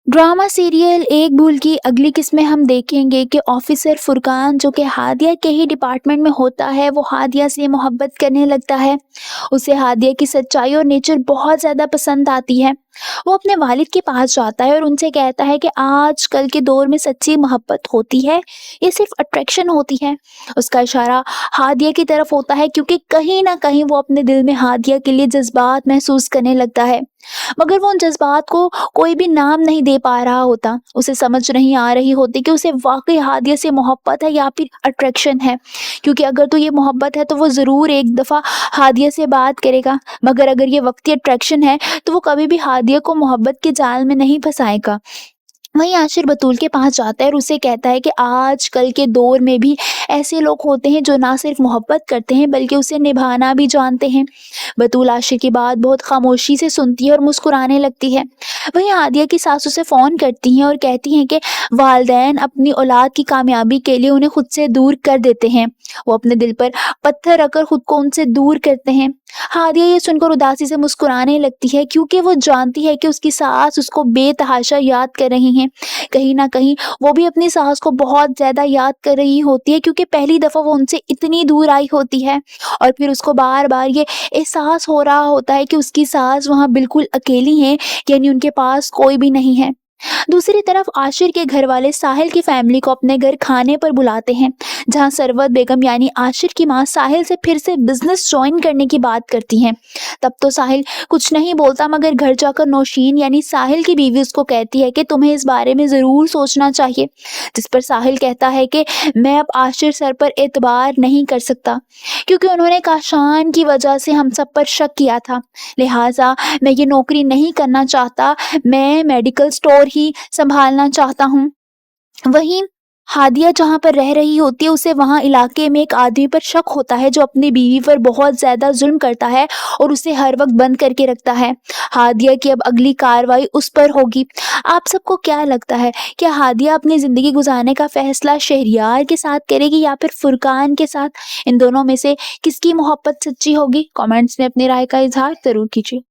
Drama serial एक भूल की अगली किस्त में हम देखेंगे कि ऑफिसर फुरकान जो कि हादिया के ही डिपार्टमेंट में होता है, वो हादिया से मोहब्बत करने लगता है। उसे हादिया की सच्चाई और नेचर बहुत ज़्यादा पसंद आती है। वो अपने वालिद के पास जाता है और उनसे कहता है कि आज कल के दौर में सच्ची मोहब्बत होती है, ये सिर्फ अट्रैक्शन होती है। उसका इशारा हादिया की तरफ होता है क्योंकि कहीं ना कहीं वो अपने दिल में हादिया के लिए जज्बात महसूस करने लगता है, मगर वो उन जज्बात को कोई भी नाम नहीं दे पा रहा होता। उसे समझ नहीं आ रही होती कि उसे वाकई हादिया से मोहब्बत है या फिर अट्रैक्शन है, क्योंकि अगर तो ये मोहब्बत है तो वो ज़रूर एक दफ़ा हादिया से बात करेगा, मगर अगर ये वक्ती अट्रैक्शन है तो वो कभी भी हादिया को मोहब्बत के जाल में नहीं फंसाएगा। वहीं आशिर बतूल के पास जाता है और उसे कहता है कि आज कल के दौर में भी ऐसे लोग होते हैं जो ना सिर्फ मोहब्बत करते हैं बल्कि उसे निभाना भी जानते हैं। बतूल आशिर की बात बहुत खामोशी से सुनती है और मुस्कुराने लगती है। वहीं आदिया की सास उसे फ़ोन करती हैं और कहती हैं कि वालदैन अपनी औलाद की कामयाबी के लिए उन्हें खुद से दूर कर देते हैं। वो अपने दिल पर पत्थर रखकर खुद को उनसे दूर करते हैं। हादिया ये सुनकर उदासी से मुस्कुराने लगती है क्योंकि वो जानती है कि उसकी सास उसको बेतहाशा याद कर रही हैं। कहीं न कहीं वो भी अपनी सास को बहुत ज़्यादा याद कर रही होती है, क्योंकि पहली दफ़ा वो उनसे इतनी दूर आई होती है और फिर उसको बार-बार ये एहसास हो रहा होता है कि उसकी सास वहाँ बिल्कुल अकेली हैं, यानी उनके पास कोई भी नहीं है। दूसरी तरफ आशिर के घर वाले साहिल की फैमिली को अपने घर खाने पर बुलाते हैं, जहां सरवत बेगम यानी आशिर की मां साहिल से फिर से बिजनेस ज्वाइन करने की बात करती हैं। तब तो साहिल कुछ नहीं बोलता, मगर घर जाकर नौशीन यानी साहिल की बीवी उसको कहती है कि तुम्हें इस बारे में ज़रूर सोचना चाहिए, जिस पर साहिल कहता है कि मैं अब आशिर सर पर एतबार नहीं कर सकता, क्योंकि उन्होंने काशान की वजह से हम सब पर शक किया था, लिहाजा मैं ये नौकरी नहीं करना चाहता, मैं मेडिकल स्टोर ही संभालना चाहता हूँ। वहीं हादिया जहाँ पर रह रही होती है, उसे वहाँ इलाके में एक आदमी पर शक होता है जो अपनी बीवी पर बहुत ज़्यादा जुल्म करता है और उसे हर वक्त बंद करके रखता है। हादिया की अब अगली कार्रवाई उस पर होगी। आप सबको क्या लगता है, क्या हादिया अपनी ज़िंदगी गुजारने का फैसला शहरियार के साथ करेगी या फिर फुरकान के साथ? इन दोनों में से किसकी मोहब्बत सच्ची होगी? कमेंट्स में अपनी राय का इजहार ज़रूर कीजिए।